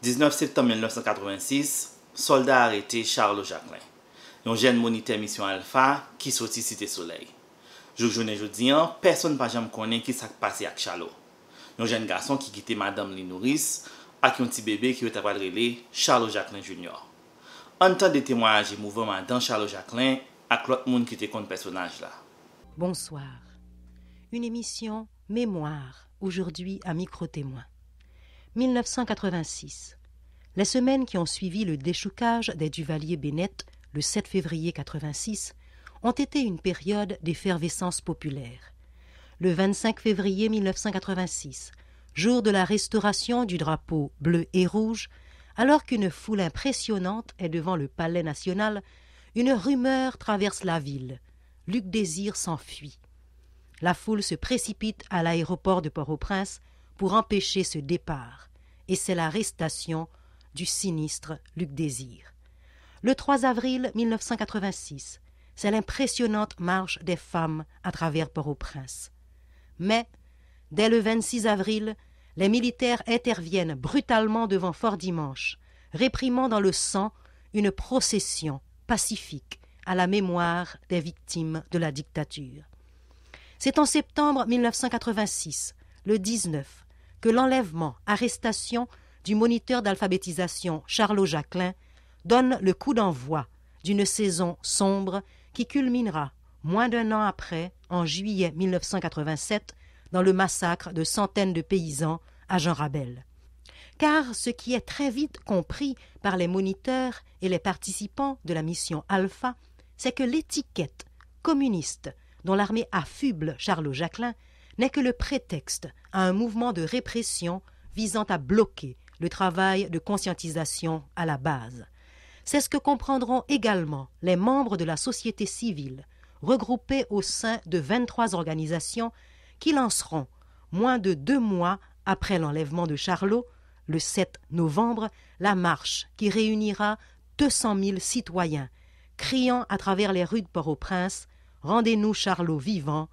19 septembre 1986, soldat arrêté Charles Jacquelin, un jeune moniteur mission Alpha qui sorti Cité Soleil. Journée jeudi, personne ne jamais connaît qui s'est passé avec Charles. Un jeune garçon qui quittait Madame Linouris avec un petit bébé qui était appelé Charles Jacquelin Junior. En temps de témoignage émouvant Madame Charles Jacquelin avec l'autre monde qui était contre personnage là. Bonsoir. Une émission Mémoire, aujourd'hui à micro-témoin. 1986. Les semaines qui ont suivi le déchoucage des Duvalier-Bennett, le 7 février 86, ont été une période d'effervescence populaire. Le 25 février 1986, jour de la restauration du drapeau bleu et rouge, alors qu'une foule impressionnante est devant le Palais national, une rumeur traverse la ville. Luc Désir s'enfuit. La foule se précipite à l'aéroport de Port-au-Prince pour empêcher ce départ, et c'est l'arrestation du sinistre Luc Désir. Le 3 avril 1986, c'est l'impressionnante marche des femmes à travers Port-au-Prince. Mais, dès le 26 avril, les militaires interviennent brutalement devant Fort-Dimanche, réprimant dans le sang une procession pacifique à la mémoire des victimes de la dictature. C'est en septembre 1986, le 19, que l'enlèvement-arrestation du moniteur d'alphabétisation Charles Jacquelin donne le coup d'envoi d'une saison sombre qui culminera moins d'un an après, en juillet 1987, dans le massacre de centaines de paysans à Jean Rabel. Car ce qui est très vite compris par les moniteurs et les participants de la mission Alpha, c'est que l'étiquette communiste dont l'armée affuble Charles Jacquelin n'est que le prétexte à un mouvement de répression visant à bloquer le travail de conscientisation à la base. C'est ce que comprendront également les membres de la société civile, regroupés au sein de 23 organisations qui lanceront, moins de 2 mois après l'enlèvement de Charlot, le 7 novembre, la marche qui réunira 200 000 citoyens, criant à travers les rues de Port-au-Prince « Rendez-nous Charlot vivant »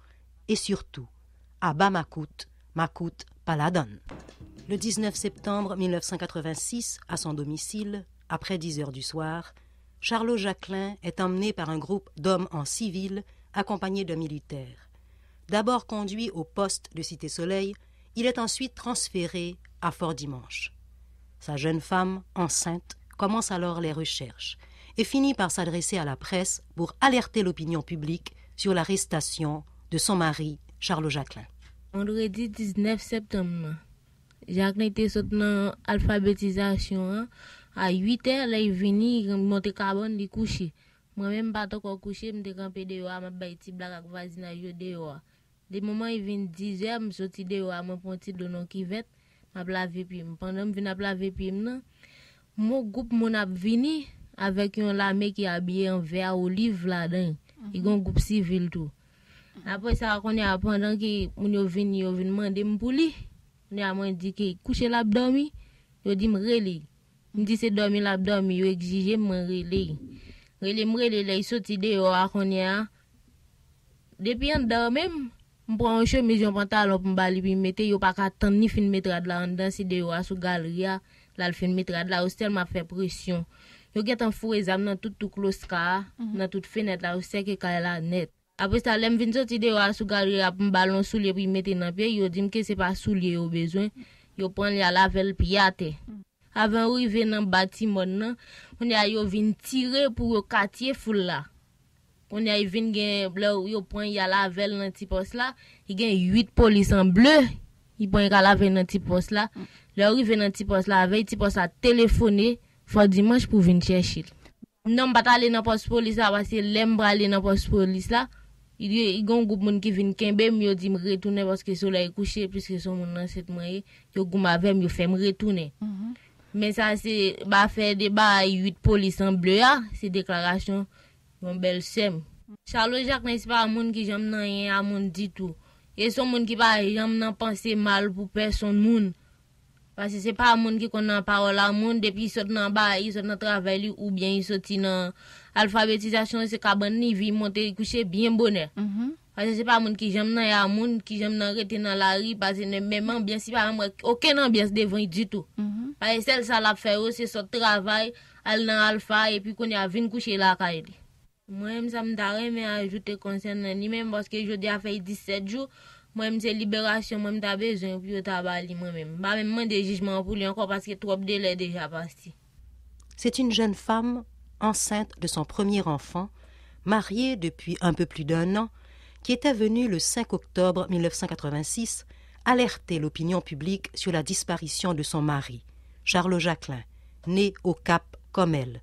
et surtout « Abba Makout, Makout Paladon ». Le 19 septembre 1986, à son domicile, après 10 heures du soir, Charles Jacquelin est emmené par un groupe d'hommes en civil accompagnés de militaires. D'abord conduit au poste de Cité Soleil, il est ensuite transféré à Fort-Dimanche. Sa jeune femme, enceinte, commence alors les recherches et finit par s'adresser à la presse pour alerter l'opinion publique sur l'arrestation de son mari, Charles Jacquelin. Vendredi 19 septembre, Jacquelin était sorti dans l'alphabétisation. À 8h, là, il venu monter carbone, il coucher. Moi-même, pas encore couché, je suis campé dehors, je suis petit blague avec voisinage dehors. Des moments, il vient 10h, je suis sorti dehors, je prends un petit donon qui vête, je laver pied. Pendant que je viens laver pied, mon groupe a venu avec un lame qui est habillé en vert olive là-dedans. Il y a un groupe civil tout. Après ça, pendant que mon venu demander pour lui, on a dit que coucher l'abdomen, il dit me relé. Il dit c'est dormir l'abdomen, il exige me relé. Relé il sorti dehors qu'on y a. Depuis en dehors même, on prend un chemise un pantalon pour me puis mettre yo pas attendre ni fin mettre là en dedans c'est dehors sous galerie là le fin mettre là au tellement fait pression. Yo get en fou exam dans tout close car dans toute fenêtre là au sait que car là net. Après ça l'aime vinn sorti dehors sous galerie pour ballon soulier puis mettre dans pied yo dit que c'est pas soulier au besoin. Yo prend la lavel piate. Avant arriver dans bâtiment nan, on a yo vinn tirer pour quartier foule là. On a vinn gen yo prend ya lavel dans petit poste là, il gen 8 police en bleu. Il prend ya lavel dans petit poste là. Le arrivé dans petit poste là, avec petit poste a téléphoné Fort-Dimanche pour venir chercher. Non pas aller dans poste police là parce que l'aime aller dans poste police là. Il y a un groupe monde qui vient kembe me dit me retourner parce que soleil couché puisque son monde dans cette moyen yo goum avec me fait me retourner. Mais ça c'est ba faire débat 8 police en bleu là, c'est déclaration mon bel sem. Charles Jacquelin c'est pas un monde qui j'aime nan rien à monde dit tout. Et son monde qui pas j'aime nan penser mal pour personne monde. Parce que c'est pas un monde qui connaît parole à monde depuis il saute dans bas, il saute dans travail ou bien il saute dans alphabétisation c'est cabane ni vie monter coucher bien bonheur. Parce que c'est pas moun qui j'aime nan, y a moun qui j'aime nan rete dans la rue parce que même ambiance si pas aucun ambiance devant du tout. Parce que celle ça l'a fait c'est son travail, elle dans alpha et puis qu'on y a vinn coucher la caille. Moi-même ça me t'a mais ajouter concernant ni même parce que je dis a fait 17 jours, moi-même c'est libération, moi-même t'as besoin puis t'a bali moi-même. Pas même demander jugement pour lui encore parce que trop délai déjà passé. C'est une jeune femme enceinte de son premier enfant, mariée depuis un peu plus d'1 an, qui était venue le 5 octobre 1986 alerter l'opinion publique sur la disparition de son mari, Charles Jacquelin, né au Cap comme elle,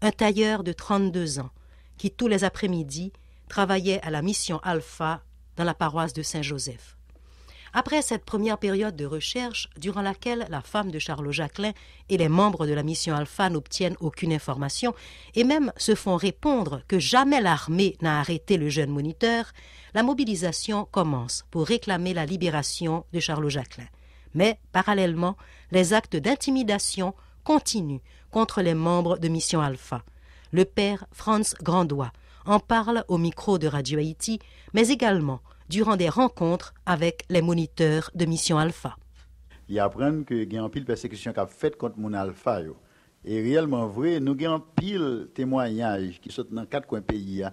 un tailleur de 32 ans, qui tous les après-midi travaillait à la mission Alpha dans la paroisse de Saint-Joseph. Après cette première période de recherche, durant laquelle la femme de Charles Jacquelin et les membres de la mission Alpha n'obtiennent aucune information et même se font répondre que jamais l'armée n'a arrêté le jeune moniteur, la mobilisation commence pour réclamer la libération de Charles Jacquelin. Mais, parallèlement, les actes d'intimidation continuent contre les membres de mission Alpha. Le père Franz Grandois en parle au micro de Radio Haïti, mais également durant des rencontres avec les moniteurs de mission Alpha. Ils apprennent que il y a une pile persécution qu'a faite contre mon Alpha yo. Et réellement vrai, nous avons pile témoignages qui sont dans 4 coins pays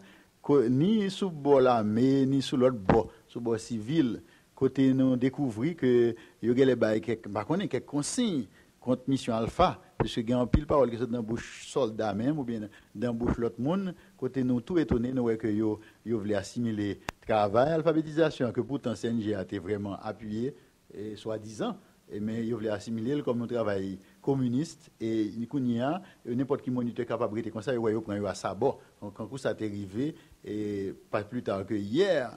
ni sous bord l'armée ni sous l'autre bord, sous bord civil, côté nous découvrir que yo gè les bail quelques consignes contre mission Alpha parce que il y a une pile parole qui sont dans bouche soldat même ou bien dans bouche l'autre monde, côté nous tout étonné nous que yo voulait assimiler travail alphabétisation que pourtant CNG a été vraiment appuyé et soi-disant mais il voulait assimiler comme un travail communiste et Nikunia n'importe qui moniteur capable de comme ça il prend à sabot donc quand ça est arrivé et pas plus tard que hier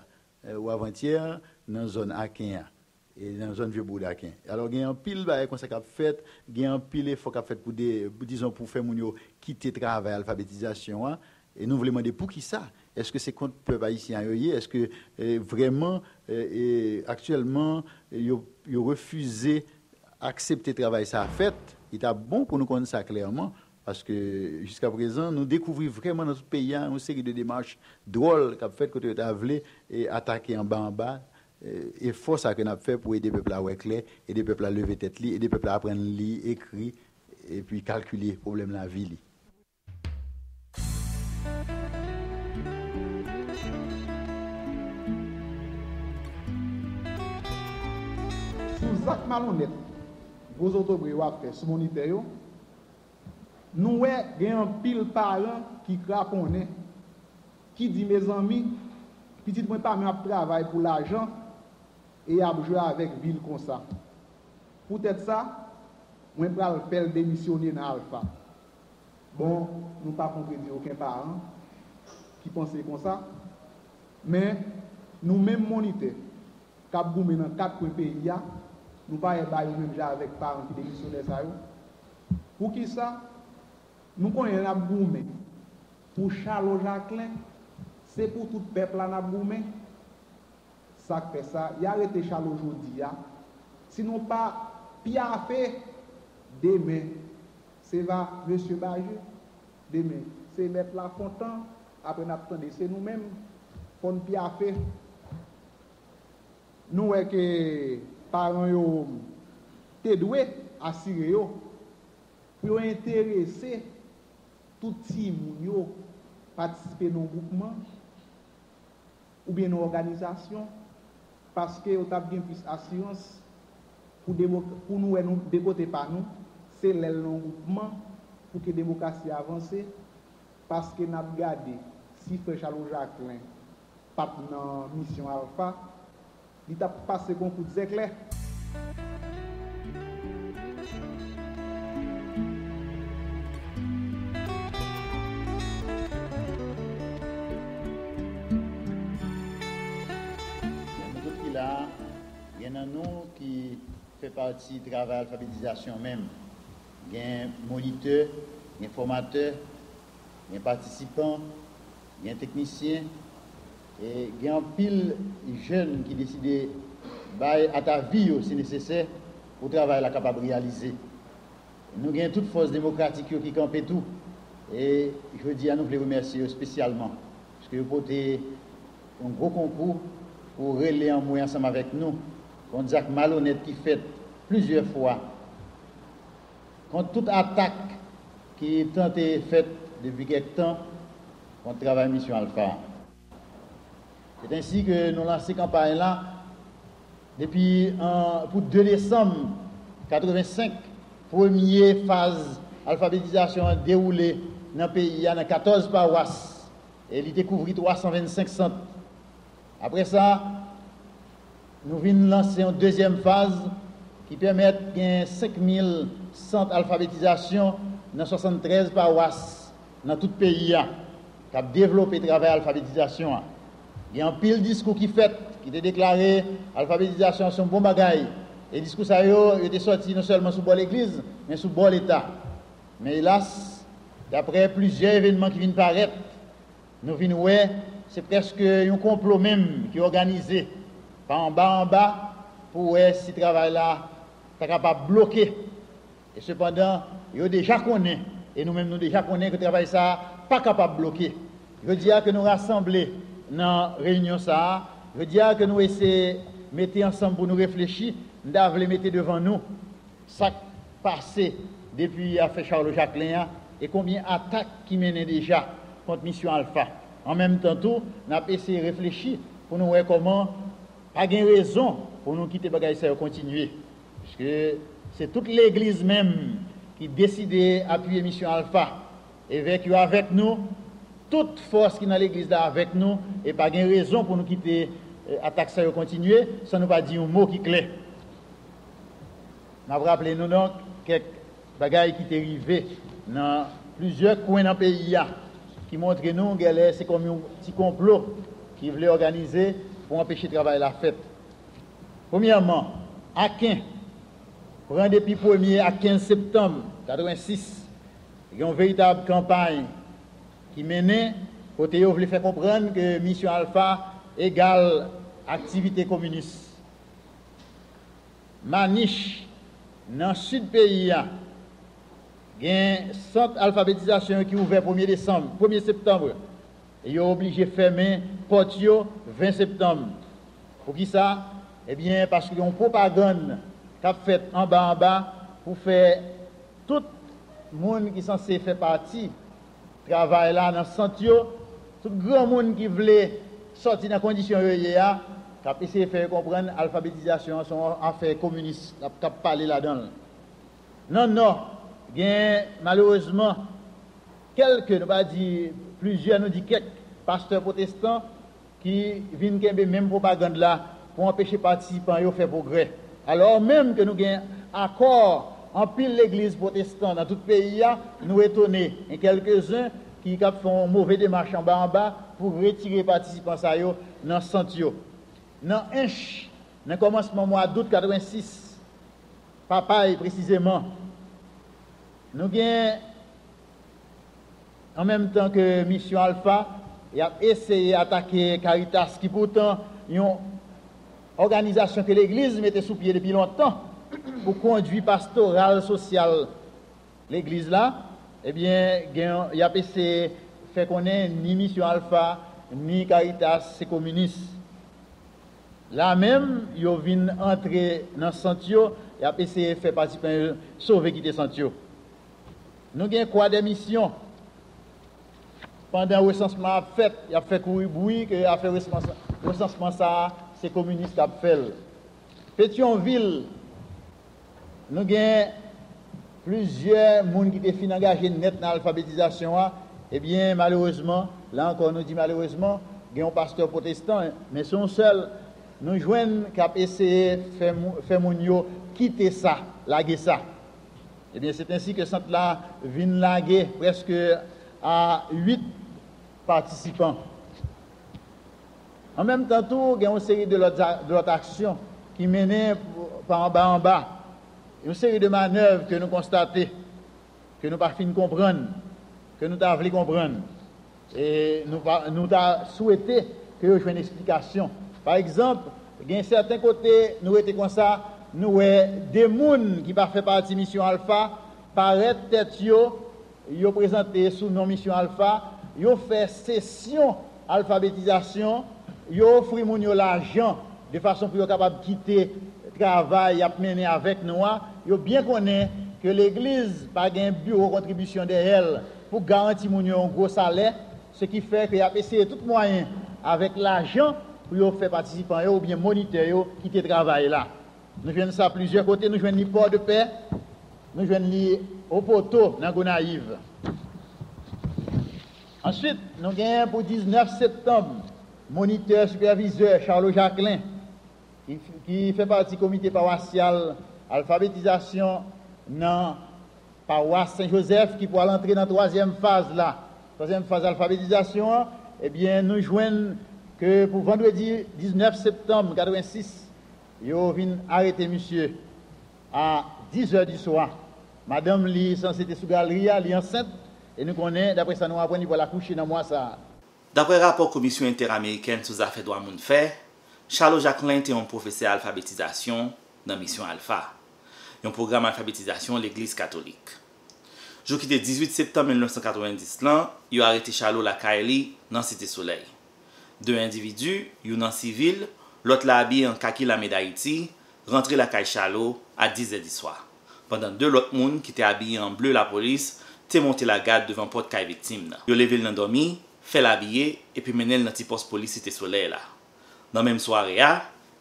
ou avant-hier dans zone Akin et dans zone vieux Boudakin. Alors il y a un pile bail comme ça qu'a fait, il y a un pile effort qu'a fait pour disons pour faire moun yo quitter travail alphabétisation et nous voulons demander pour qui ça. Est-ce que c'est contre le peuple haïtien est-ce que vraiment actuellement ils refusé accepter travail ça fait, il est bon pour nous connaître ça clairement parce que jusqu'à présent nous découvrons vraiment dans tout pays une série de démarches drôles qu'a fait côté t'avlé et attaquer en bas et force à que n'a fait pour aider les peuples à voir clair, aider les peuples à lever tête, aider les peuples à apprendre à lire, écrire et puis calculer problème de la vie. Sous Zach malhonnête, vos autobris ont fait sous moniteur, nous avons un pile parent qui craponne, qui dit mes amis, petit moi pas même travail pour l'argent et a joué avec ville comme ça. Peut-être ça, moi vais faire démissionner dans Alpha. Bon, nous pas compris aucun parent qui pensait comme ça, mais nous même moniteurs, cap goumé dans 4 pays nous pas même avec parents qui démissionnaient ça. Pour qui ça? Nous connaissons la goumé pour Charles Jacquelin, c'est pour tout le peuple là goumé. Ça fait ça, il a arrêté Charles aujourd'hui. Sinon pas piafé demain. C'est va monsieur Bajou demain. C'est mettre la Fontaine après n'attendez c'est nous-mêmes qu'on piafé. Nous est que parents yo te doué assurer yo pour intéresser tout petit moun yo participer dans groupement ou bien dans organisation parce que on a bien plus assurance pour nous et nous de côté par nous c'est le groupement pour que la démocratie avance parce que n'a regardé si frère Charles Jacquelin pas dans mission Alpha il t'a passé concours de clair. Il y en a nous qui fait partie du travail d'alphabétisation même. Il y a un moniteur, il y a un formateur, il y a un participant, il y a un technicien, et il y a un pile jeune qui décide à ta vie si nécessaire pour le travail capable de réaliser. Nous avons toute force démocratique qui campe tout. Et je dis à nous les remercier spécialement. Parce que vous portez un gros concours pour relayer en moyen ensemble avec nous contre Jacques Malhonnête qui fait plusieurs fois contre toute attaque qui est tentée faite depuis quelque temps contre le travail Mission Alpha. C'est ainsi que nous lançons cette campagne-là depuis pour 2 décembre 85, première phase alphabétisation déroulée dans le pays, dans 14 paroisses, et il découvrit 325 centres. Après ça, nous venons lancer une deuxième phase qui permet de 5000 centres d'alphabétisation dans 73 paroisses dans tout le pays, qui a développé le travail d'alphabétisation. Il y a un pile discours qui fait, qui a déclaré l'alphabétisation c'est un bon bagaille. Et le discours ça était sorti non seulement sous bord l'église, mais sous bord l'État. Mais hélas, d'après plusieurs événements qui viennent paraître, nous venons voir, c'est presque un complot même qui est organisé par en bas pour voir si ce travail-là est capable de bloquer. Et cependant, il déjà connaît, et nous-mêmes nous déjà connaissons que le travail ça pas capable de bloquer. Je veux dire que nous rassembler dans la réunion ça, je veux dire que nous essayons de mettre ensemble pour nous réfléchir, nous devons les mettre devant nous, ça passé depuis l'affaire Charles Jacquelin et combien d'attaques qui menaient déjà contre Mission Alpha. En même temps, nous avons essayé de réfléchir pour nous voir comment, pas de raison pour nous quitter bagaille ça et continuer. Parce que c'est toute l'église même qui décidait d'appuyer Mission Alpha. Et avec nous, toute force qui est dans l'église là avec nous, et pas de raison pour nous quitter l'attaque ça et continuer, sans nous pas dire un mot qui est clair. Nous avons rappelé nous donc quelques bagailles qui sont arrivées dans plusieurs coins dans le pays qui montrent nous que c'est comme un petit complot qui voulait organiser pour empêcher le travail la fête. Premièrement, à 15, depuis 1er à 15 septembre 1986, il y a une véritable campagne qui menait, côté où voulait faire comprendre que Mission Alpha égale activité communiste. Maniche, dans le sud pays, il y a un centre d'alphabétisation qui est ouvert 1er septembre. Et ils ont obligé de fermer Portio 20 septembre. Pour qui ça? Eh bien, parce qu'ils ont une propagande qui a fait en bas pour faire tout le monde qui est censé faire partie du travail là dans le centre, tout le grand monde qui voulait sortir dans les conditions qui a essayé de faire comprendre l'alphabétisation, son affaire communiste, qui a parlé là-dedans. Non, il y a malheureusement quelques, nous pas dire plusieurs, nous dit quelques pasteurs protestants qui viennent faire même propagande là pour empêcher les participants de faire progrès. Alors même que nous avons accord en pile l'église protestante dans tout le pays, nous étonnés. Et quelques-uns qui font une mauvaise démarche en bas pour retirer les participants dans le centre. Dans le commencement mois d'août 86, Papaye précisément, nous avons, en même temps que Mission Alpha, il a essayé d'attaquer Caritas, qui pourtant est une organisation que l'Église mettait sous pied depuis longtemps pour conduire pastoral social. L'Église là, eh bien, il a essayé de faire connaître ni Mission Alpha, ni Caritas, c'est communiste. Là même, ils viennent entrer dans le centre et a essayé de faire participer, sauver quitter le centre. Nous avons quoi des missions? Pendant le recensement fait, il a fait courir bruit que a fait recensement ça, c'est communiste qui a fait. Pétionville, nous avons plusieurs personnes qui étaient engagés net dans l'alphabétisation. Eh bien, malheureusement, là encore, nous dit malheureusement, il y a un pasteur protestant, mais son seul, nous joignons qui a essayé de faire mon quitter ça, laguer ça. Eh bien, c'est ainsi que ce centre-là vient laguer presque à 8 participants. En même temps, il y a une série d'autres actions qui menaient par en bas. Une série de manœuvres que nous constatons, que nous ne pouvons pas comprendre, que nous avons voulu comprendre. Et nous avons souhaité que nous ayons une explication. Par exemple, il y a un certain côté, nous étions comme ça, nous avons des gens qui ne font pas partie de Mission Alpha, paraître tête, ils ont présenté sous nom Mission Alpha, ils ont fait session alphabétisation, yo offri moun yo l'argent de façon pour yo capable quitter travail à mener avec nous, yo bien connaît que l'église pas un bureau contribution de elle pour garantir moun yo un gros salaire, ce qui fait que y a essayé tout moyen avec l'argent pour yo faire participants ou bien moniteurs yo quitter travail là. Nous jouons ça à plusieurs côtés, nous jouons ni Port de Paix, nous jouons ni au poteau dans Gonaïve. Ensuite, nous avons pour 19 septembre, moniteur superviseur Charles Jacquelin, qui fait partie du comité paroissial alphabétisation dans paroisse Saint-Joseph, qui pourra entrer dans la troisième phase là. Troisième phase alphabétisation, eh bien, nous jouons que pour vendredi 19 septembre 1986, ils viennent arrêter monsieur à 10h du soir. Madame Li, censée être sous galerie, elle est enceinte, et nous connaissons, d'après ça, nous apprenons pour la coucher dans moi ça. D'après le rapport Commission interaméricaine sur les affaires droits moun fait, Charles Jacquelin était un professeur d'alphabétisation dans la mission Alpha, un programme d'alphabétisation de l'Église catholique. Jour qui était 18 septembre 1990, il a arrêté Charles la Kaili dans la Cité Soleil. Deux individus, un en civil, l'autre l'a habillé en kaki la d'Haïti, rentré la Kaili Charles à 10h du soir. Pendant deux autres personnes qui étaient habillés en bleu la police, t'es monté la garde devant porte Kaili victime. Ils ont levé le dormi, fait l'habiller et puis mené le petit poste police Cité Soleil là. Dans la même soirée,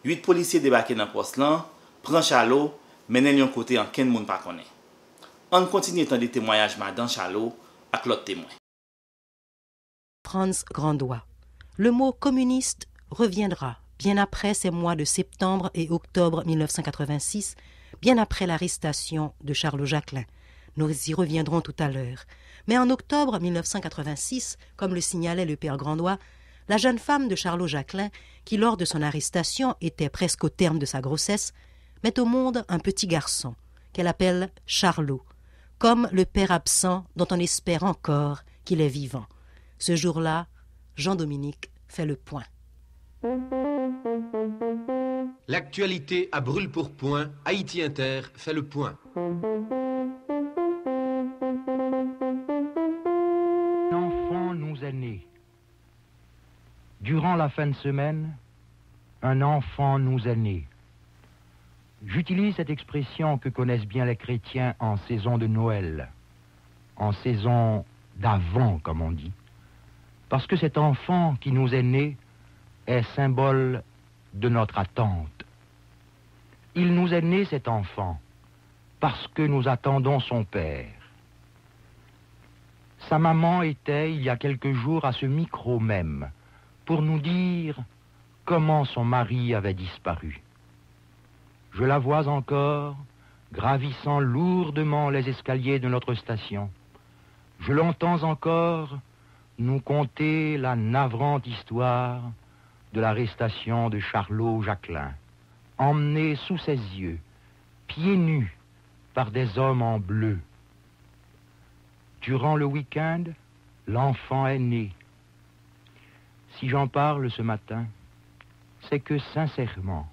8 policiers débarqués dans le poste là, prend Charlot, mené de côté en ken moun pa connaît. On continue dans des témoignages madame Charlot avec l'autre témoin. Franz Grandois. Le mot communiste reviendra bien après ces mois de septembre et octobre 1986, bien après l'arrestation de Charles Jacquelin. Nous y reviendrons tout à l'heure. Mais en octobre 1986, comme le signalait le père Grandois, la jeune femme de Charles Jacquelin, qui lors de son arrestation était presque au terme de sa grossesse, met au monde un petit garçon, qu'elle appelle Charlot, comme le père absent dont on espère encore qu'il est vivant. Ce jour-là, Jean-Dominique fait le point. L'actualité à brûle-pourpoint, Haïti Inter fait le point. L'enfant nous est né. Durant la fin de semaine, un enfant nous est né. J'utilise cette expression que connaissent bien les chrétiens en saison de Noël, en saison d'Avent, comme on dit, parce que cet enfant qui nous est né est symbole de notre attente. Il nous est né, cet enfant, parce que nous attendons son père. Sa maman était, il y a quelques jours, à ce micro même, pour nous dire comment son mari avait disparu. Je la vois encore gravissant lourdement les escaliers de notre station. Je l'entends encore nous conter la navrante histoire de l'arrestation de Charlot Jacquelin, emmené sous ses yeux, pieds nus, par des hommes en bleu. Durant le week-end, l'enfant est né. Si j'en parle ce matin, c'est que sincèrement,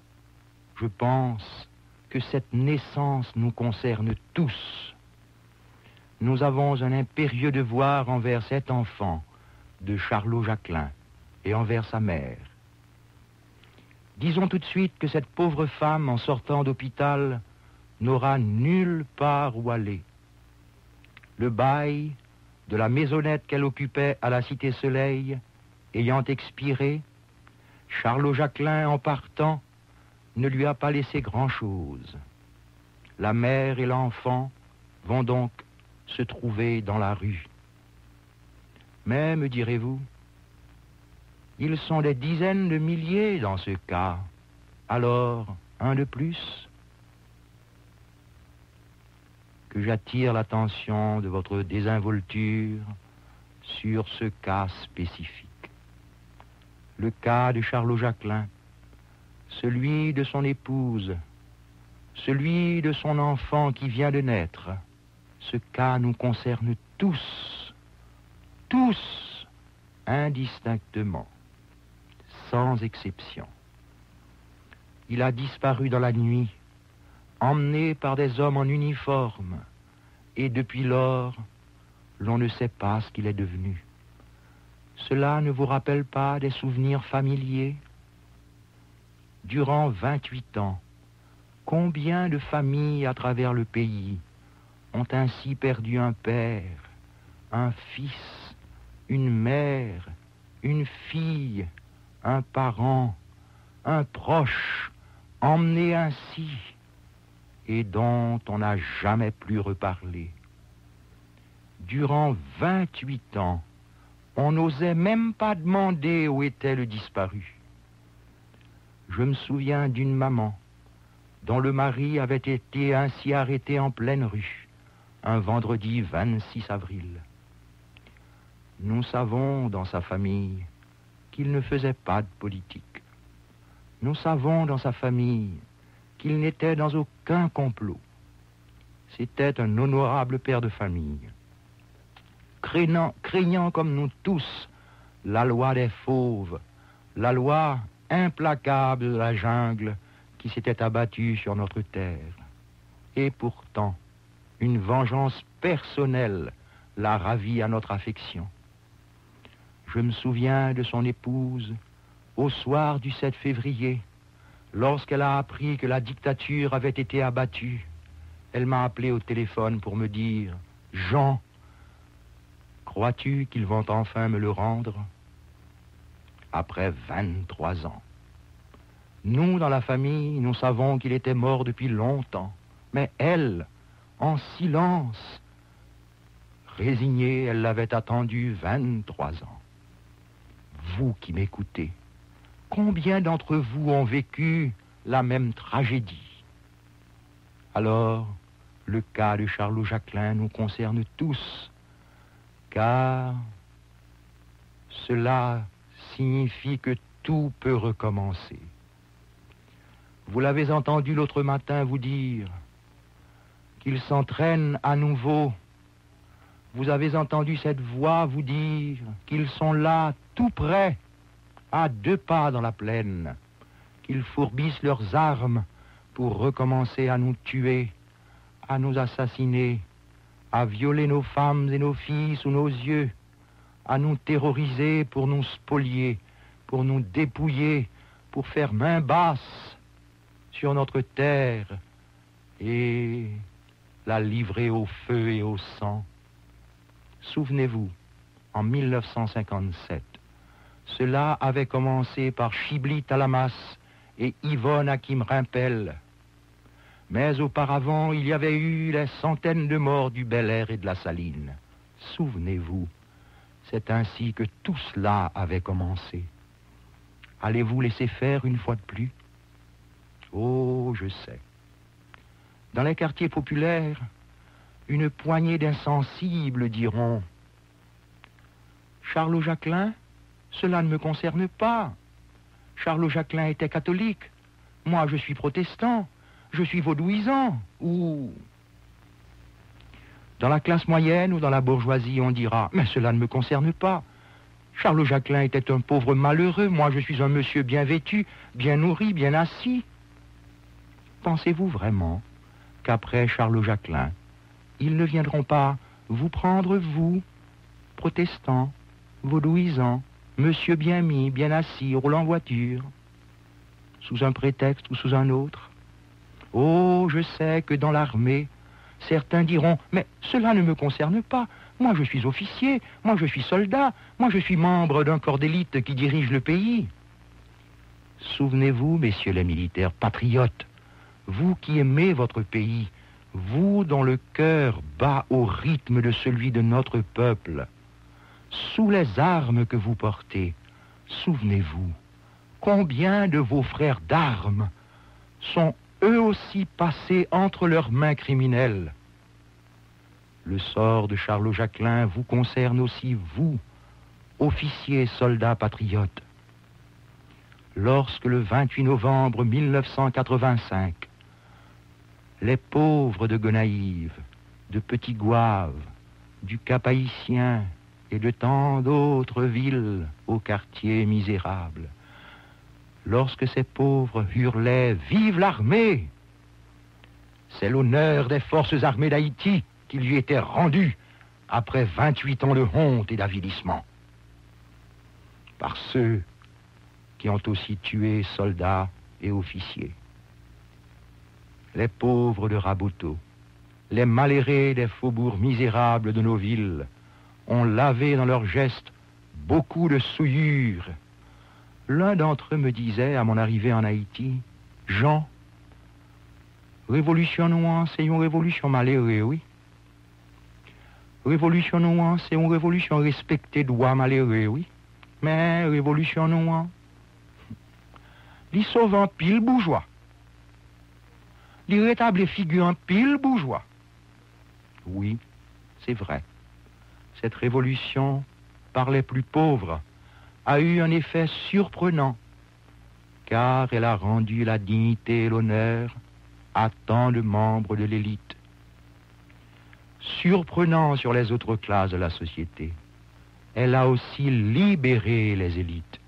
je pense que cette naissance nous concerne tous. Nous avons un impérieux devoir envers cet enfant de Charlot Jacquelin et envers sa mère. Disons tout de suite que cette pauvre femme, en sortant d'hôpital, n'aura nulle part où aller. Le bail de la maisonnette qu'elle occupait à la Cité Soleil ayant expiré, Charlot Jacquelin, en partant, ne lui a pas laissé grand-chose. La mère et l'enfant vont donc se trouver dans la rue. Mais, me direz-vous, ils sont des dizaines de milliers dans ce cas. Alors, un de plus? Que j'attire l'attention de votre désinvolture sur ce cas spécifique. Le cas de Charlot Jacquelin, celui de son épouse, celui de son enfant qui vient de naître. Ce cas nous concerne tous, indistinctement, sans exception. Il a disparu dans la nuit, emmené par des hommes en uniforme, et depuis lors, l'on ne sait pas ce qu'il est devenu. Cela ne vous rappelle pas des souvenirs familiers durant 28 ans, combien de familles à travers le pays ont ainsi perdu un père, un fils, une mère, une fille, un parent, un proche, emmené ainsi, et dont on n'a jamais plus reparlé. Durant 28 ans, on n'osait même pas demander où était le disparu. Je me souviens d'une maman dont le mari avait été ainsi arrêté en pleine rue, un vendredi 26 avril. Nous savons dans sa famille qu'il ne faisait pas de politique. Nous savons dans sa famille qu'il n'était dans aucun complot. C'était un honorable père de famille. Craignant comme nous tous la loi des fauves, la loi implacable de la jungle qui s'était abattue sur notre terre. Et pourtant, une vengeance personnelle l'a ravi à notre affection. Je me souviens de son épouse au soir du 7 février, lorsqu'elle a appris que la dictature avait été abattue. Elle m'a appelé au téléphone pour me dire « Jean, crois-tu qu'ils vont enfin me le rendre ?» Après 23 ans. Nous, dans la famille, nous savons qu'il était mort depuis longtemps. Mais elle, en silence, résignée, elle l'avait attendu 23 ans. Vous qui m'écoutez, combien d'entre vous ont vécu la même tragédie? Alors, le cas de Charlot Jacquelin nous concerne tous, car cela signifie que tout peut recommencer. Vous l'avez entendu l'autre matin vous dire qu'il s'entraîne à nouveau. Vous avez entendu cette voix vous dire qu'ils sont là, tout près, à 2 pas dans la plaine, qu'ils fourbissent leurs armes pour recommencer à nous tuer, à nous assassiner, à violer nos femmes et nos filles sous nos yeux, à nous terroriser pour nous spolier, pour nous dépouiller, pour faire main basse sur notre terre et la livrer au feu et au sang. Souvenez-vous, en 1957, cela avait commencé par Chibli Talamas et Yvonne Hakim Rimpel. Mais auparavant, il y avait eu les centaines de morts du Bel Air et de la Saline. Souvenez-vous, c'est ainsi que tout cela avait commencé. Allez-vous laisser faire une fois de plus? Oh, je sais. Dans les quartiers populaires, une poignée d'insensibles diront « Charlot Jacquelin, cela ne me concerne pas. Charlot Jacquelin était catholique. Moi, je suis protestant. Je suis vaudouisant. » Ou dans la classe moyenne ou dans la bourgeoisie, on dira « Mais cela ne me concerne pas. Charlot Jacquelin était un pauvre malheureux. Moi, je suis un monsieur bien vêtu, bien nourri, bien assis. » Pensez-vous vraiment qu'après Charlot Jacquelin, ils ne viendront pas vous prendre, vous, protestants, vaudouisants, monsieur bien mis, bien assis, roulant en voiture, sous un prétexte ou sous un autre? Oh, je sais que dans l'armée, certains diront « Mais cela ne me concerne pas. Moi, je suis officier. Moi, je suis soldat. Moi, je suis membre d'un corps d'élite qui dirige le pays. » Souvenez-vous, messieurs les militaires patriotes, vous qui aimez votre pays, vous dont le cœur bat au rythme de celui de notre peuple, sous les armes que vous portez, souvenez-vous, combien de vos frères d'armes sont eux aussi passés entre leurs mains criminelles. Le sort de Charlot Jacquelin vous concerne aussi, vous, officiers, soldats, patriotes. Lorsque le 28 novembre 1985, les pauvres de Gonaïves, de Petit Gouave, du Cap-Haïtien et de tant d'autres villes aux quartiers misérables, lorsque ces pauvres hurlaient « Vive l'armée !» c'est l'honneur des forces armées d'Haïti qui lui était rendu après 28 ans de honte et d'avilissement. Par ceux qui ont aussi tué soldats et officiers. Les pauvres de Raboteau, les malheureux des faubourgs misérables de nos villes ont lavé dans leurs gestes beaucoup de souillures. L'un d'entre eux me disait, à mon arrivée en Haïti, « Jean, révolution noire, c'est une révolution malheureuse, oui. Révolution noire, c'est une révolution respectée droit malheureux, oui. Mais révolution noire, il sauve un pile bourgeois. Il rétablit figure un pile bourgeois. » Oui, c'est vrai. Cette révolution, par les plus pauvres, a eu un effet surprenant, car elle a rendu la dignité et l'honneur à tant de membres de l'élite. Surprenant sur les autres classes de la société, elle a aussi libéré les élites.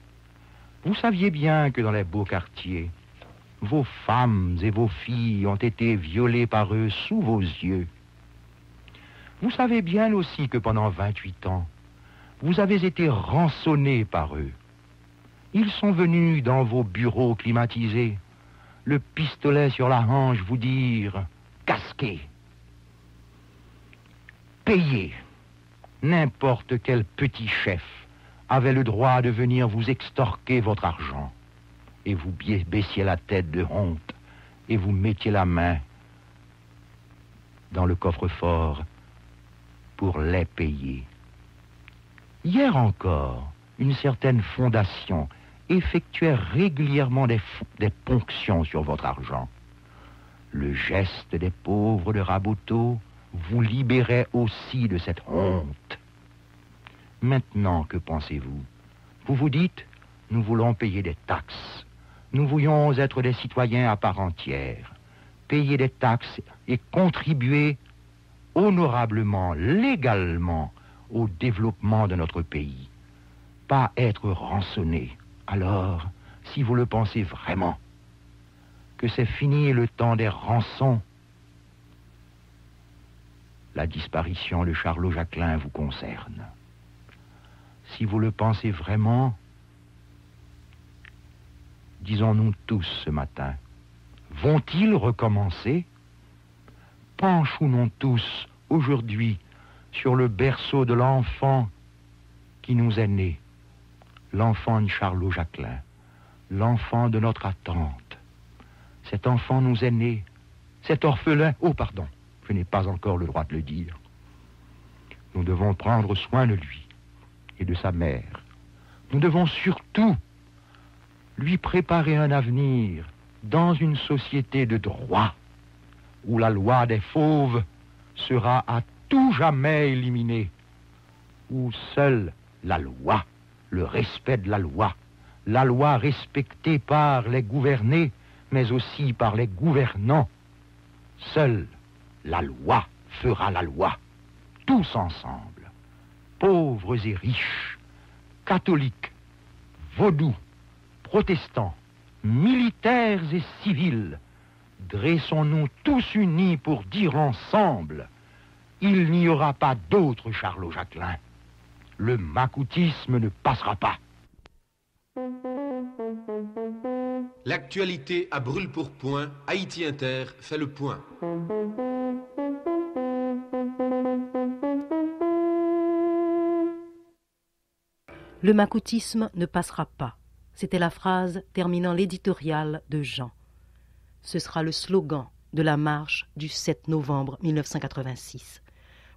Vous saviez bien que dans les beaux quartiers, vos femmes et vos filles ont été violées par eux sous vos yeux. Vous savez bien aussi que pendant 28 ans, vous avez été rançonnés par eux. Ils sont venus dans vos bureaux climatisés, le pistolet sur la hanche, vous dire « casquez ». Payez. N'importe quel petit chef avait le droit de venir vous extorquer votre argent. Et vous baissiez la tête de honte et vous mettiez la main dans le coffre-fort pour les payer. Hier encore, une certaine fondation effectuait régulièrement des ponctions sur votre argent. Le geste des pauvres de Raboteau vous libérait aussi de cette honte. Maintenant, que pensez-vous? Vous vous dites, nous voulons payer des taxes. Nous voulions être des citoyens à part entière, payer des taxes et contribuer honorablement, légalement, au développement de notre pays. Pas être rançonnés. Alors, si vous le pensez vraiment, que c'est fini le temps des rançons, la disparition de Charlot Jacquelin vous concerne. Si vous le pensez vraiment, disons-nous tous ce matin, vont-ils recommencer? Penchons-nous tous aujourd'hui sur le berceau de l'enfant qui nous est né, l'enfant de Charlot Jacquelin, l'enfant de notre attente. Cet enfant nous est né, cet orphelin, oh pardon, je n'ai pas encore le droit de le dire. Nous devons prendre soin de lui et de sa mère. Nous devons surtout lui préparer un avenir dans une société de droit où la loi des fauves sera à tout jamais éliminée, où seule la loi, le respect de la loi respectée par les gouvernés, mais aussi par les gouvernants, seule la loi fera la loi, tous ensemble, pauvres et riches, catholiques, vaudous, protestants, militaires et civils, dressons-nous tous unis pour dire ensemble, il n'y aura pas d'autre Charlot Jacquelin. Le macoutisme ne passera pas. L'actualité à brûle-pourpoint, Haïti Inter fait le point. Le macoutisme ne passera pas. C'était la phrase terminant l'éditorial de Jean. Ce sera le slogan de la marche du 7 novembre 1986.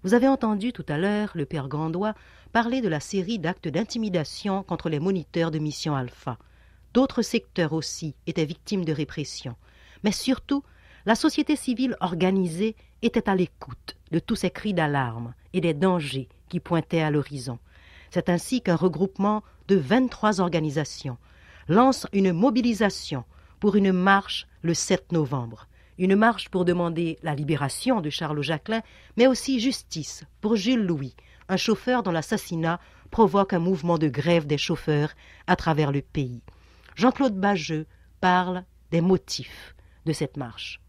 Vous avez entendu tout à l'heure le père Grandois parler de la série d'actes d'intimidation contre les moniteurs de Mission Alpha. D'autres secteurs aussi étaient victimes de répression. Mais surtout, la société civile organisée était à l'écoute de tous ces cris d'alarme et des dangers qui pointaient à l'horizon. C'est ainsi qu'un regroupement de 23 organisations lance une mobilisation pour une marche le 7 novembre. Une marche pour demander la libération de Charlot Jacquelin, mais aussi justice pour Jules Louis, un chauffeur dont l'assassinat provoque un mouvement de grève des chauffeurs à travers le pays. Jean-Claude Bajeux parle des motifs de cette marche.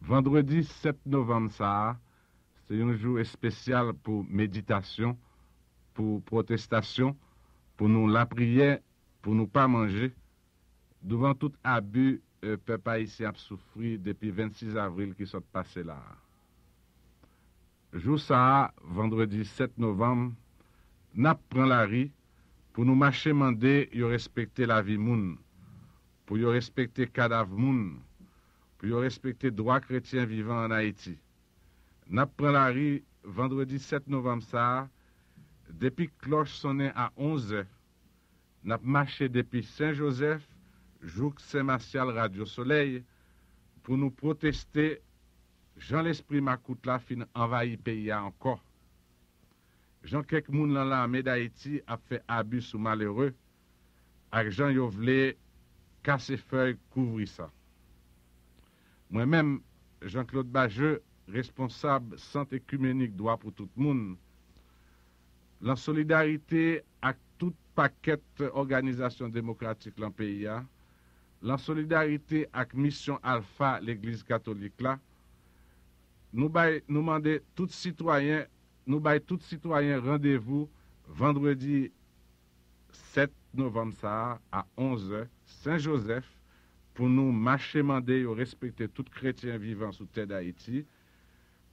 Vendredi 7 novembre, c'est un jour spécial pour méditation, pour protestation, pour nous la prière, pour nous pas manger, devant tout abus, peuple haïtien a souffert depuis 26 avril qui sont passés là. Jour ça, vendredi 7 novembre, n'a prend la rue pour nous marcher mandé yo respecter la vie moun, pour yo respecter cadavre moun, pour yo respecter droit chrétien vivant en Haïti. N'a prend la rue vendredi 7 novembre ça, depuis cloche sonnait à 11h. N'a marché depuis Saint-Joseph, Jouk Saint-Martial Radio Soleil, pour nous protester. Jean l'esprit Makout la fin envahi pays encore. Jean quelques moun dans l'armée d'Haïti a fait abus sous malheureux. Avec Jean yo vle casser feuille couvrir ça. Moi-même, Jean-Claude Bajeux, responsable santé écuménique droit pour tout le monde, la solidarité avec tout paquet organisation démocratique dans le pays, la solidarité avec Mission Alpha, l'Église catholique là, nous demandons tout citoyen rendez-vous vendredi 7 novembre ça, à 11h, Saint-Joseph, pour nous marcher mandé et respecter tout chrétien vivant sous terre d'Haïti,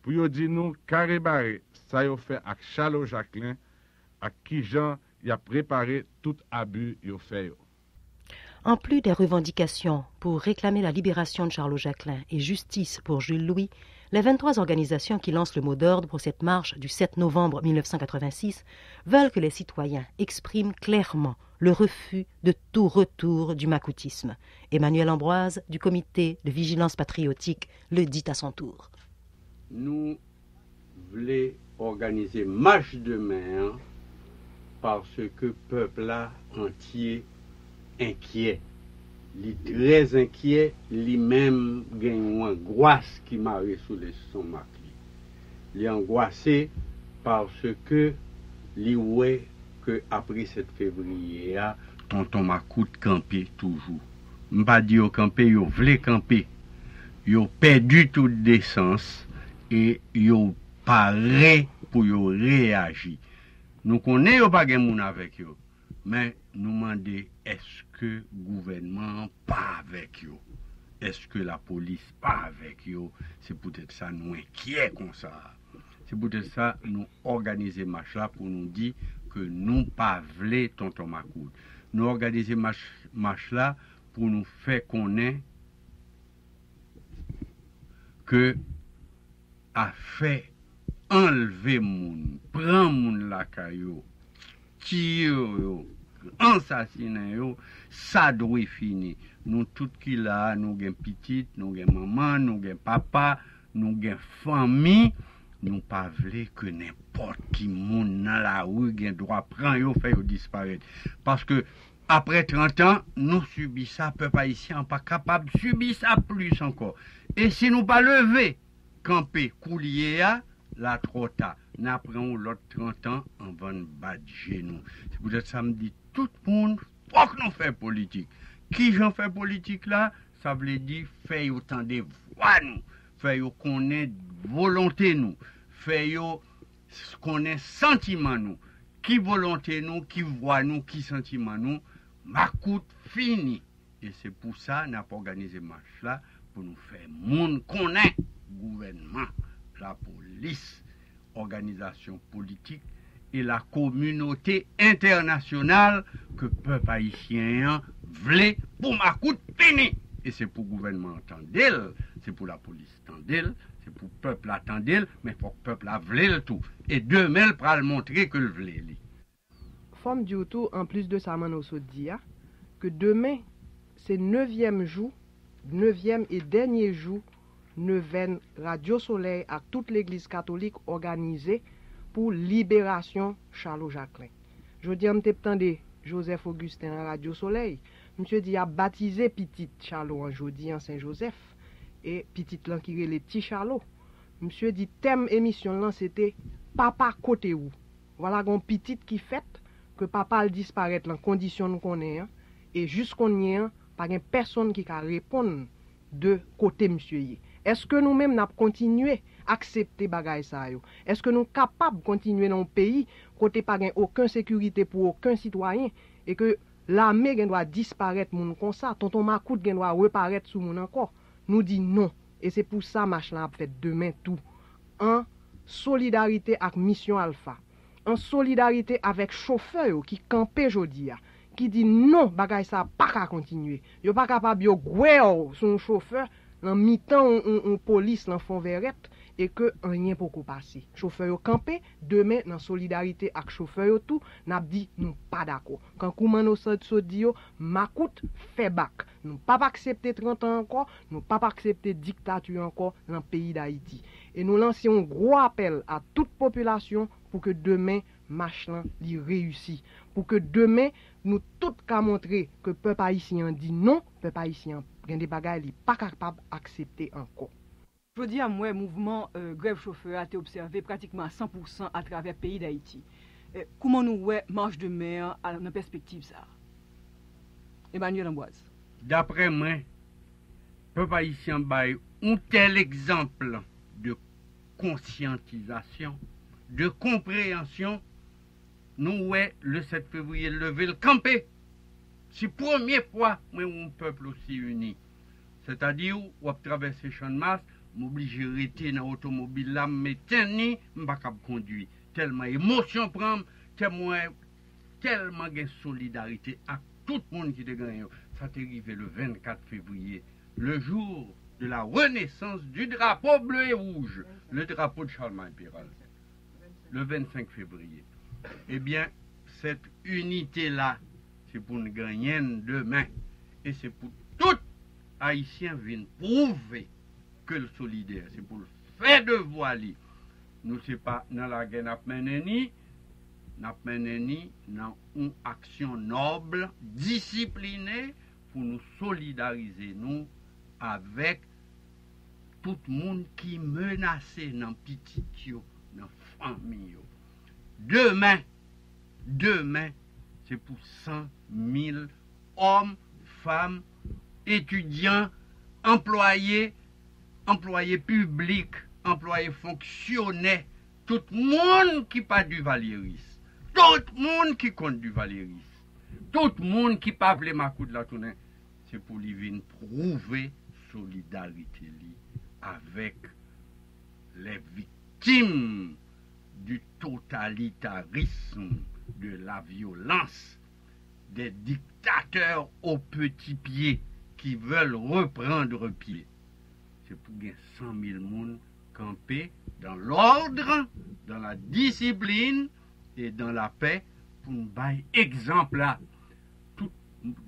pour nous dire nous carré barré, ça y fait avec Charles Jacquelin, à qui Jean y a préparé tout abus y fait. En plus des revendications pour réclamer la libération de Charles Jacquelin et justice pour Jules Louis, les 23 organisations qui lancent le mot d'ordre pour cette marche du 7 novembre 1986 veulent que les citoyens expriment clairement le refus de tout retour du makoutisme. Emmanuel Ambroise, du comité de vigilance patriotique, le dit à son tour. Nous voulons organiser marche demain parce que le peuple entier inquiet. Il est très inquiet, lui-même gagne une angoisse qui m'a sous les stomac. Il est angoissé parce que il voit que après 7 février, tonton Makout campé toujours. Je ne pas dire camper, il voulait camper. Il a perdu toute décence et il a paré pour réagir. Nous connaissons pas de monde avec eux, mais nous demandons est-ce que le gouvernement pas avec eux? Est-ce que la police pas avec eux? C'est peut-être ça nous inquiet comme ça. C'est peut-être ça nous organiser marche là pour nous dire que nous pas voulons tonton Makout. Nous organiser marche là pour nous faire connaître que a fait enlever moun, prend moun la caillou, tire yo, assassiner yo, ça doit finir. Nous tout qui là, nous gen petite, nous gen maman, nous gen papa, nous gen famille, nous pas vle que n'importe qui moun dans la rue gen droit prend yo fait yo disparaître. Parce que après 30 ans, nous subissons ça, peuple haïtien pas capable de subir ça plus encore. Et si nous pas lever, camper, coulier, là trop tard, nous apprenons l'autre 30 ans en van badger nous. C'est peut-être ça me dit tout le monde, faut que nous fassions politique. Qui j'en fait politique là, ça veut dire faire autant de voix nous, faire connaître volonté nous, faire connaître sentiment nous, qui volonté nous, qui voix nous, qui sentiment nous, Makout fini. Et c'est pour ça qu'on a organisé marche là, pour nous faire monde connaître gouvernement, la police, organisation politique et la communauté internationale que le peuple haïtien voulait pour Makout fini. Et c'est pour le gouvernement entendre, c'est pour la police entendre, c'est pour le peuple attendre, mais pour le peuple voulait le tout. Et demain, il pourra le montrer que le voulait. Femme du tout, en plus de ça, on se dit que demain, c'est 9e jour, 9e et dernier jour, 9e Radio Soleil à toute l'église catholique organisée pour libération Charles Jacquelin. Je dis en de Joseph Augustin à Radio Soleil, monsieur dit a baptisé petit Charles en jeudi en Saint-Joseph et petit là qui est le petit Charles. Monsieur dit thème émission là c'était papa côté où. Voilà une petite qui fait que papa disparaît dans condition nous connaît et jusqu'on y a pas une personne qui peut répondre de côté monsieur y. Est-ce que nous-mêmes n'a continuer accepter bagay ça yo? Est-ce que nous capables continuer dans le pays côté pas aucune sécurité pour aucun citoyen et que l'armée gen doit disparaître moun comme ça, tonton Makout gen doit reparaître sous moun encore. Nous dit non. Et c'est pour ça marche là a fait demain tout en solidarité avec Mission Alpha, en solidarité avec chauffeur qui campé jodi a, qui dit non, bagay ça pas ka continuer. Yo pas capable yo gouer son chauffeur dans mi-temps on police dans fond verrette et que rien pour passer. Chauffeur yo campé, demain dans solidarité avec chauffeur yo tout, n'a dit nous pas d'accord. Quand Koumano so dit yo, Makout fait bac. Nous pas accepter 30 ans encore, nous pas accepter dictature encore dans le pays d'Haïti. Et nous lançons un gros appel à toute population pour que demain machin li réussit, pour que demain nous tous ka montrer que peuple haïtien dit non, peuple haïtien gen des bagages li pas capable d'accepter encore. Je dis à moi, mouvement grève chauffeur a été observé pratiquement à 100% à travers le pays d'Haïti. Comment nous voyons marche de mer dans la perspective ça? Emmanuel Amboise. D'après moi, peuple haïtien bail un tel exemple de conscientisation, de compréhension, nous voyons le 7 février lever le campé. C'est la première fois que un peuple aussi uni. C'est-à-dire, on va traverser champ de masse, m'oblige à rester dans l'automobile là, mais tenir, je ne peux pas conduire. Tellement émotion prend, tellement de solidarité à tout le monde qui te gagne. Ça t'est arrivé le 24 février, le jour de la renaissance du drapeau bleu et rouge, le drapeau de Charlemagne Péral, le 25 février. Eh bien, cette unité-là, c'est pour nous gagner demain. Et c'est pour tout Haïtien viennent prouver que le solidaire, c'est pour le faire de voile. Nous, c'est pas dans la guerre, n'a mené dans une action noble, disciplinée, pour nous solidariser, nous, avec tout le monde qui menaçait dans petit, dans famille. Demain, c'est pour 100 000 hommes, femmes, étudiants, employés publics, employés fonctionnaires, tout le monde qui pas du Valéris, tout le monde qui compte du Valéris, tout le monde qui pas les Makout de la tournée, c'est pour lui venir prouver solidarité avec les victimes du totalitarisme, de la violence, des dictateurs aux petits pieds qui veulent reprendre pied. C'est pour gagner 100 000 personnes camper dans l'ordre, dans la discipline et dans la paix pour nous bailler exemple là. Tout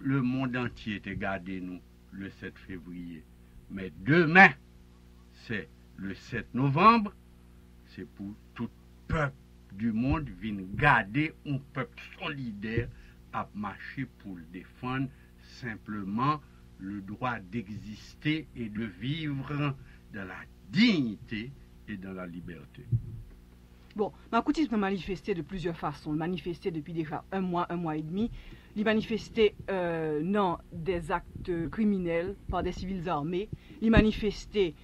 le monde entier était gardé nous le 7 février. Mais demain, c'est le 7 novembre, c'est pour tout peuple du monde venir garder un peuple solidaire à marcher pour le défendre simplement le droit d'exister et de vivre dans la dignité et dans la liberté. Bon, Makoutisme a manifesté de plusieurs façons. Il manifesté depuis déjà un mois et demi. Il manifesté dans des actes criminels par des civils armés. Il manifesté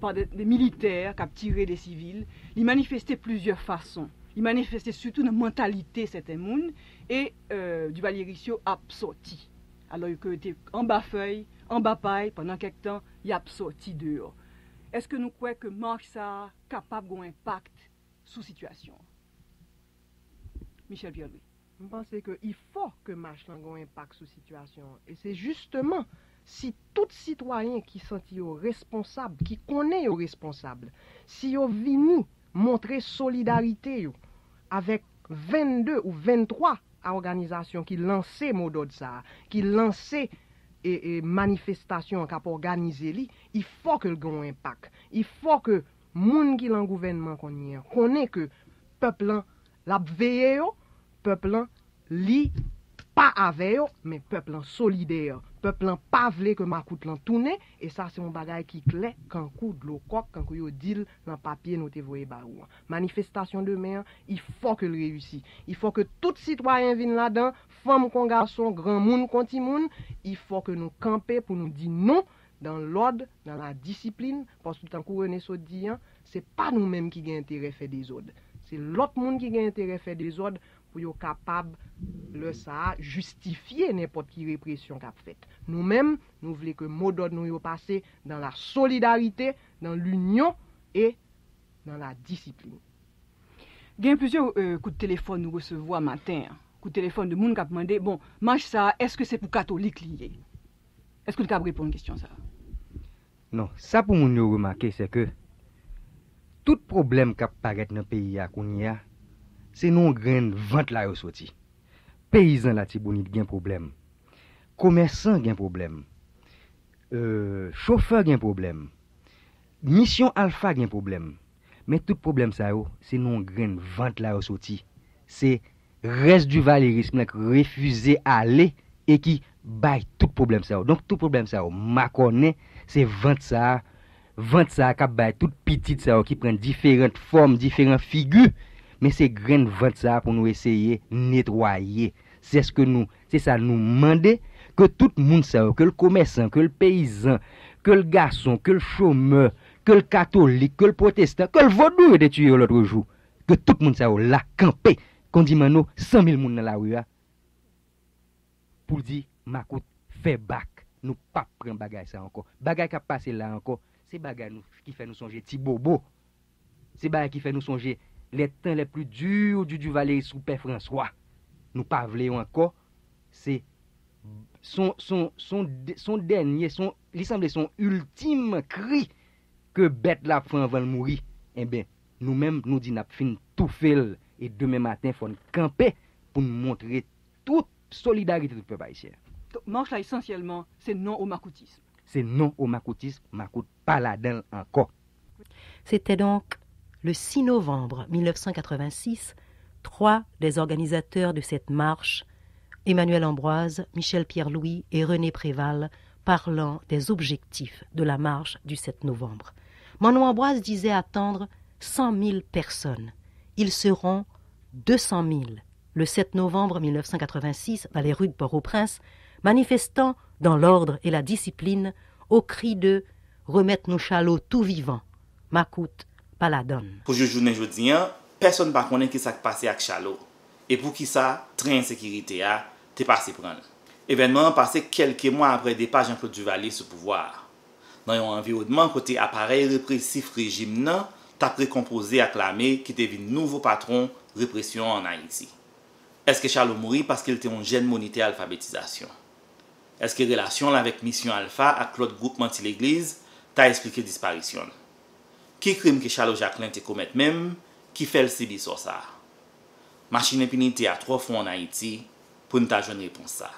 par des militaires qui ont tiré des civils. Il manifesté plusieurs façons. Il manifesté surtout une mentalité certains monde et du Valéricio a sorti. Alors que était en bas feuille, en bas paille, pendant quelque temps, il a sorti dehors. Est-ce que nous croyons que marche ça capable d'un impact sous situation? Michel Pierre-Louis. Je pense qu'il faut que marche ait un impact sous situation. Et c'est justement si tout citoyen qui senti responsable, qui connaît responsable, si yo vini montrer solidarité avec 22 ou 23 organisations qui lançaient mot d'ordre ça, qui lançaient et manifestation qui a organisé, il faut que le ait un impact. Il faut que moun qui dans gouvernement connaît que peuple l'a veillé, peuple li pas avec mais peuple solidaire, peuple pas vle que Makout lan tourne et ça c'est un bagage qui clair quand coup de l'eau coq quand yo dit dans papier nous te voyer ba ou. Manifestation demain, il faut que le réussisse. Il faut que tout citoyen vienne là-dedans, femme kon garçon, grand monde kon ti moun, il faut que nous camper pour nous dire non dans l'ordre, dans la discipline parce que tant qu'on René so dit c'est pas nous-mêmes qui avons intérêt à faire des ordres. C'est l'autre monde qui a intérêt à faire des ordres pour être capable de justifier n'importe quelle répression qu'a faite. Nous-mêmes, nous voulons que le mot d'ordre nous passe dans la solidarité, dans l'union et dans la discipline. Il y a plusieurs coups de téléphone nous recevons matin. Coup de téléphone de monde qui a demandé, bon, marche ça, est-ce que c'est pour catholique lié? Est-ce que vous avez répondu à une question ça? Non, ça pour nous remarquer, c'est que tout problème qui apparaît dans le pays, c'est non grain vente là sorti. Paysan là Tibonite gen problème. Commerçant gen problème. Chauffeur gen problème. Mission Alpha gen problème. Mais tout problème ça c'est non grain vente là sorti. C'est reste du valérisme qui refusé aller et qui baille tout problème ça. Donc tout problème ça ma connaît c'est vente ça qui baille toute petite ça qui prend différentes formes, différentes figures. Mais c'est grain vente ça pour nous essayer nettoyer. C'est ça nous demander que tout le monde ça, que le commerçant, que le paysan, que le garçon, que le chômeur, que le catholique, que le protestant, que le vaudou est tué l'autre jour, que tout le monde ça là campé, qu'on dit mano 100 000 moun dans la rue pour dire Makout fait bac, nous pas prendre bagay ça encore. Bagay qui a passé là encore, c'est bagay qui fait nous songer petit bobo. C'est bagay qui fait nous songer les temps les plus durs du Valéry sous Père François. Nous pas voulons encore, c'est son dernier, il semble son ultime cri que bête la fin avant de mourir. Eh bien, nous-mêmes, nous disons, nous fin tout fait et demain matin, il faut camper pour nous montrer toute solidarité du peuple haïtien. Marche là, essentiellement, c'est non au makoutisme. C'est non au makoutisme, Makout pas là-dedans encore. C'était donc le 6 novembre 1986, 3 des organisateurs de cette marche, Emmanuel Ambroise, Michel Pierre-Louis et René Préval, parlant des objectifs de la marche du 7 novembre. Manon Ambroise disait attendre 100 000 personnes. Ils seront 200 000 le 7 novembre 1986 dans les rues de Port-au-Prince, manifestant dans l'ordre et la discipline au cri de « Remettre nos chalots tout vivants, Makout, pas la donne ». Pour journée jeudi, personne ne connaît qui s'est passé avec Chalot. Et pour qui ça, train sécurité a t'es passé prendre. Événement passé quelques mois après départ Jean-Claude Duvalier sous pouvoir. Dans un environnement côté appareil répressif régime nan, t'a précomposé acclamé qui devient nouveau patron répression en Haïti. Est-ce que Chalot mourit parce qu'il était un jeune monité alphabétisation? Est-ce que relation avec Mission Alpha avec l'autre groupe menti l'église t'a expliqué disparition? Qui crime que Chalot Jacqueline te commet même, qui fait le cibi sur ça? Machine impunité à 3 fois en Haïti pour nous donner une réponse ça.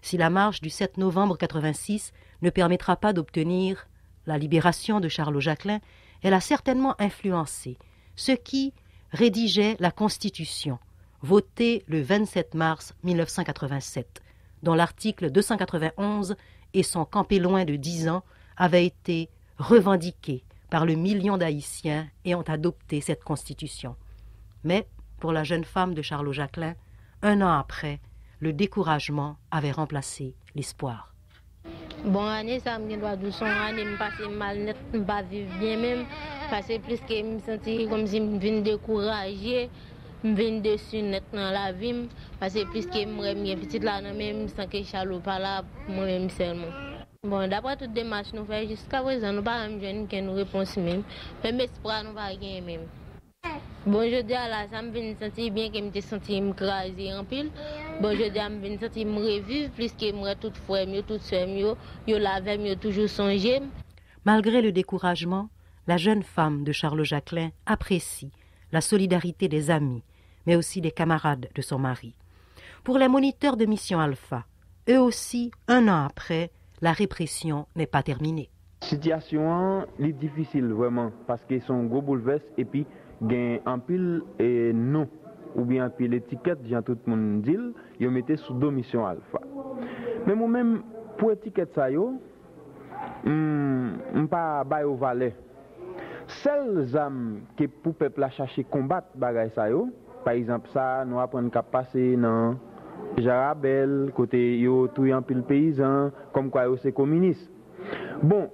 Si la marche du 7 novembre 86 ne permettra pas d'obtenir la libération de Charlot Jacquelin, elle a certainement influencé ceux qui rédigeaient la Constitution, votée le 27 mars 1987, dont l'article 291 et son campé loin de 10 ans avaient été revendiqués par le million d'Haïtiens et ont adopté cette Constitution. Mais, pour la jeune femme de Charlot Jacquelin, 1 an après, le découragement avait remplacé l'espoir. Bon année, ça me doit de son année, me passer mal net, me pas vivre bien même, parce que plus que me sentir comme si me viens décourager, me viens dessus net dans la vie, parce que plus que me remis petite là même sans que Charlot pas là moi même seulement. Bon, d'après toutes les démarches nous faisons jusqu'à présent, nous pas même jeune qui nous réponse même, mais espoir nous pas gagner même. Bon, je dis à la ça me vient sentir bien que me sentir m'écraser en pile. Bon, je dis à me sentir me revivre plus que moi toute frère mieux toute sœur mieux, yo l'avait mieux toujours songer. Malgré le découragement, la jeune femme de Charlot Jacquelin apprécie la solidarité des amis, mais aussi des camarades de son mari. Pour les moniteurs de Mission Alpha, eux aussi, 1 an après, la répression n'est pas terminée. La situation est difficile vraiment parce qu'ils sont gros bouleverse et puis gain en pile et non ou bien en pile étiquette, j'ai tout le monde dit, ils mettaient sous Mission Alpha. Mais moi-même pour étiquette ça yo, pas bail au valet. Celles âmes qui pour peuple a chercher combattre bagay ça yo, par exemple ça nous apprendre qu'à passer dans Jarabel côté yo tout en pile paysan comme quoi yo c'est communiste. Bon,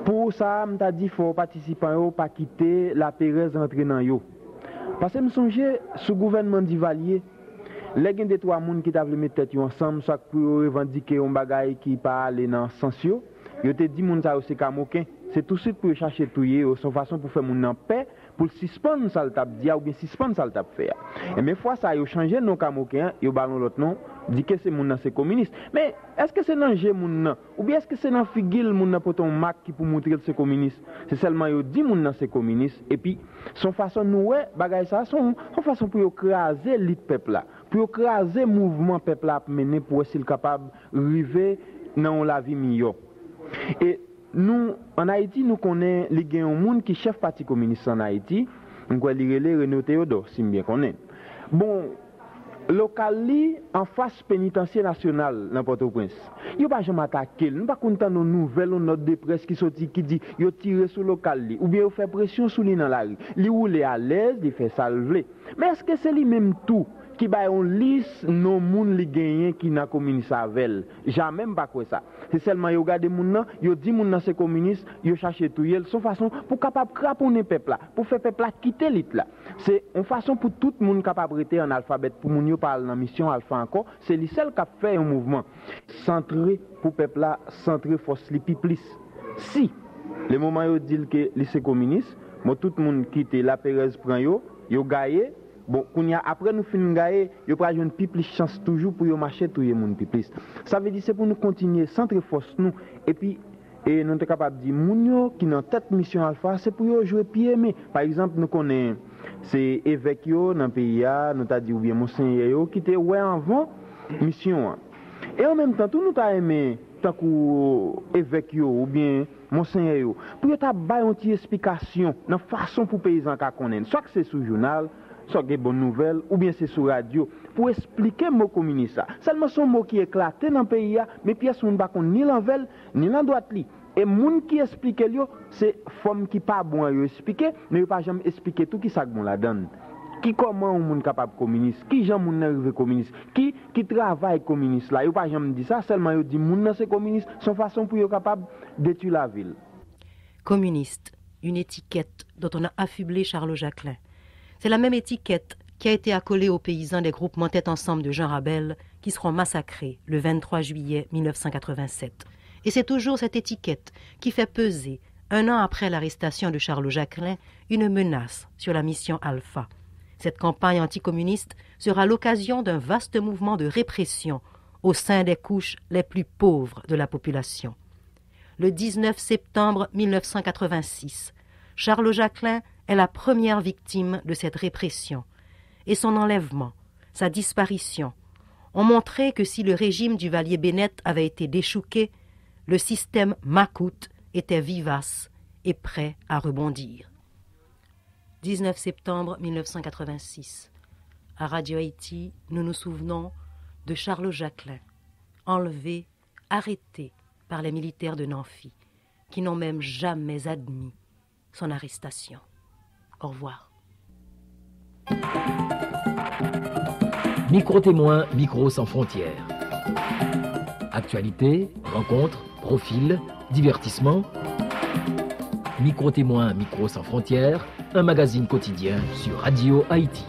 pour pour ça, m'ta dit faut participants yo pas quitter la Pérez rentrer dans yo. Parce que me songe sous gouvernement d'Ivalier, les gen de trois moun qui t'a voulu mettre tête ensemble soit pour revendiquer un bagage qui pas aller dans sens yo te dit moun ça c'est Kamokin, c'est tout de suite pour chercher touyer son façon pour faire moun en paix, pour suspendre ça le t'a dit ou bien suspendre ça le t'a faire. Et mais fois ça yo changer non Kamokin, yo ballon l'autre nom, dit que c'est moun c'est communiste. Mais est-ce que c'est dans moun ou bien est-ce que c'est dans figil moun pour ton marque qui pour montrer que c'est communiste? C'est seulement yo dit moun c'est communiste et puis son façon nous bagay ça son façon pour écraser l'élite peuple là, pour écraser mouvement peuple là mener pour être capable arriver dans la vie meilleure. Et nous en Haïti nous connaît les gen un monde qui chef parti communiste en Haïti, on quoi li relé René Théodore si bien connaît. Bon local li en face pénitentiaire national dans Port-au-Prince. Yo pas jamais attaquer, nous pas content nos nouvelles ou note de presse qui sorti qui dit yo tiré sur local li ou bien yo fait pression sur lui dans la rue. Li roule à l'aise, il fait salver. Mais est-ce que c'est lui même tout qui ba on liste non moun li gagné qui n'a communiste avec jamais pas quoi ça. C'est seulement yo garder moun nan, yo dit moun nan c'est communiste, yo chercher tout yel son façon pour capable craponner peuple là, pour faire peuple là quitter l'île là. C'est une façon pour tout monde capable rester en alphabet pour moun yo parler dans mission alpha encore, c'est lui seul qui a fait un mouvement centré pour peuple là, centré force li plus. Si le moment yo dit que li c'est communiste, moi tout monde quitte la Pérez prend yo gaillé. Bon, après nous finissons gagner, yo pas une plus chance toujours pour yo marcher tout le monde plus. Ça veut dire c'est pour nous continuer centre force nous et puis nous sommes capables de dire moun yo qui dans tête mission alpha c'est pour yo jouer pied mais par exemple nous connaît c'est évêque yo dans pays a nous t'a dit ou bien monseigneur yo qui était ouais avant mission et en même temps tout nous t'a aimé tant que évêque yo ou bien monseigneur yo pour yo t'a bailler une explication dans façon pour paysan ka connaître soit que c'est sur journal soit des bonnes nouvelles ou bien c'est sur radio pour expliquer mot communiste ça seulement son mot qui éclaté dans pays mais pièce on pas ni l'envers ni dans droite li et moun qui explique yo c'est forme qui pas bon yo expliquer mais yo pas jamais expliquer tout qui ça bon la donne qui comment on moun capable communiste qui gens moun arrivé communiste qui travaille communiste là yo pas jamais dit ça seulement yo dit moun c'est communiste son façon pour yo capable détruire la ville. Communiste, une étiquette dont on a affublé Charles Jacquelin. C'est la même étiquette qui a été accolée aux paysans des groupements Tête Ensemble de Jean Rabel qui seront massacrés le 23 juillet 1987. Et c'est toujours cette étiquette qui fait peser, un an après l'arrestation de Charles Jacquelin, une menace sur la mission Alpha. Cette campagne anticommuniste sera l'occasion d'un vaste mouvement de répression au sein des couches les plus pauvres de la population. Le 19 septembre 1986, Charles Jacquelin est la première victime de cette répression, et son enlèvement, sa disparition, ont montré que si le régime du Valier Bennett avait été déchouqué, le système Macoute était vivace et prêt à rebondir. 19 septembre 1986. À Radio Haïti, nous nous souvenons de Charles Jacquelin, enlevé, arrêté par les militaires de Nanfi, qui n'ont même jamais admis son arrestation. Au revoir. Micro-témoin, micro sans frontières. Actualité, rencontres, profils, divertissement. Micro-témoin, micro sans frontières, un magazine quotidien sur Radio Haïti.